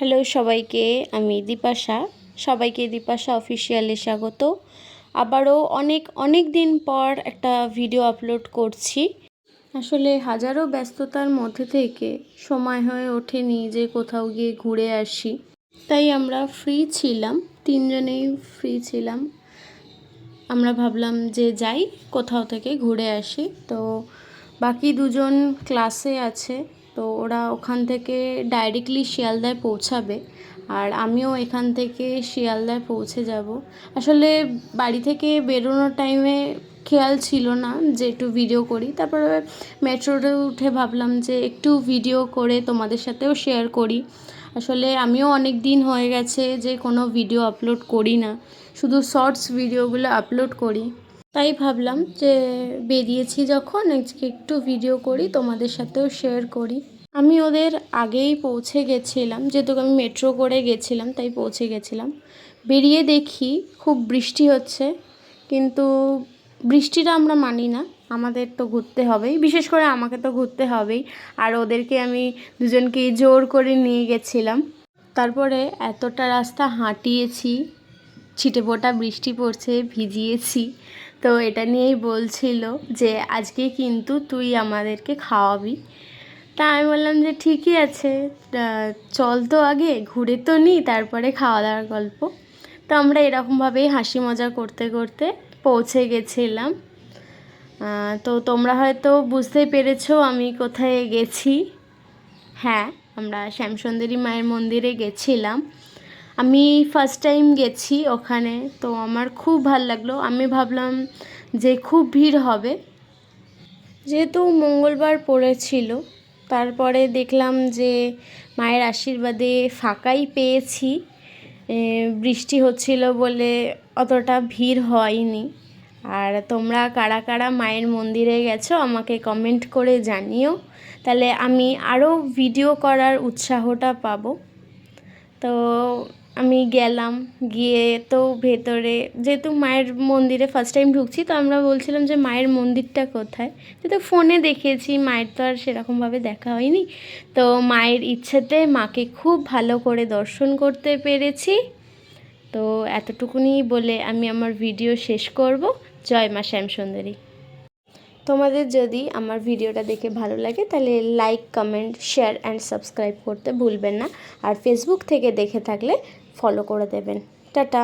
Hello সবাইকে, আমি দীপাশা। সবাইকে দীপাশা অফিসিয়ালে স্বাগত। আবারও অনেক দিন পর একটা ভিডিও আপলোড করছি। আসলে হাজারো ব্যস্ততার মধ্যে থেকে সময় হয়ে ওঠেনি যে কোথাও গিয়ে ঘুরে আসি। তাই আমরা ফ্রি ছিলাম, তিনজনেই ফ্রি ছিলাম। আমরা ভাবলাম যে যাই কোথাও থেকে ঘুরে আসি। তো বাকি দুজন ক্লাসে আছে, তো ওরা ওখান থেকে ডাইরেক্টলি শিয়ালদায় পৌঁছাবে, আর আমিও এখান থেকে শিয়ালদায় পৌঁছে যাব। আসলে বাড়ি থেকে বেরোনোর টাইমে খেয়াল ছিল না যে একটু ভিডিও করি। তারপরে মেট্রোতে উঠে ভাবলাম যে একটু ভিডিও করে তোমাদের সাথেও শেয়ার করি। আসলে আমিও অনেক দিন হয়ে গেছে যে কোনো ভিডিও আপলোড করি না, শুধু শর্টস ভিডিওগুলো আপলোড করি। তাই ভাবলাম যে বেরিয়েছি যখন আজকে একটু ভিডিও করি, তোমাদের সাথেও শেয়ার করি। আমি ওদের আগেই পৌঁছে গেছিলাম, যেহেতু আমি মেট্রো করে গেছিলাম তাই পৌঁছে গেছিলাম। বেরিয়ে দেখি খুব বৃষ্টি হচ্ছে, কিন্তু বৃষ্টিটা আমরা মানি না, আমাদের তো ঘুরতে হবেই, বিশেষ করে আমাকে তো ঘুরতে হবেই। আর ওদেরকে আমি দুজনকেই জোর করে নিয়ে গেছিলাম। তারপরে এতটা রাস্তা হাঁটিয়েছি, ছিটেফোঁটা বৃষ্টি পড়ছে, ভিজিয়েছি। তো এটা নিয়েই বলছিল যে আজকে কিন্তু তুই আমাদেরকে খাওয়াবি। তা আমি বললাম যে ঠিকই আছে, চল তো আগে ঘুরে তো নিই, তারপরে খাওয়া দাওয়ার গল্প। তো আমরা এরকমভাবেই হাসি মজা করতে করতে পৌঁছে গেছিলাম। তো তোমরা হয়তো বুঝতেই পেরেছো আমি কোথায় গেছি। হ্যাঁ, আমরা শ্যামসুন্দরী মায়ের মন্দিরে গেছিলাম। আমি ফার্স্ট টাইম গেছি ওখানে, তো আমার খুব ভালো লাগলো। আমি ভাবলাম যে খুব ভিড় হবে, যেহেতু মঙ্গলবার পড়েছিল। তারপরে দেখলাম যে মায়ের আশীর্বাদে ফাঁকাই পেয়েছি, বৃষ্টি হচ্ছিল বলে অতটা ভিড় হয়নি। আর তোমরা কারা কারা মায়ের মন্দিরে গেছো আমাকে কমেন্ট করে জানিও, তাহলে আমি আরও ভিডিও করার উৎসাহটা পাবো। তো আমি গেলাম, গিয়ে তো ভেতরে, যেহেতু মায়ের মন্দিরে ফার্স্ট টাইম ঢুকছি, তো আমরা বলছিলাম যে মায়ের মন্দিরটা কোথায়, যেহেতু ফোনে দেখেছি, মায়ের তো আর সেরকমভাবে দেখা হয়নি। তো মায়ের ইচ্ছেতে মাকে খুব ভালো করে দর্শন করতে পেরেছি। তো এতটুকুনি বলে আমি আমার ভিডিও শেষ করব। জয় মা শ্যামসুন্দরী। তোমাদের যদি আমার ভিডিওটা দেখে ভালো লাগে তাহলে like, comment, share and subscribe করতে ভুলবেন না। আর ফেসবুক থেকে দেখে থাকলে ফলো করে দেবেন। টাটা।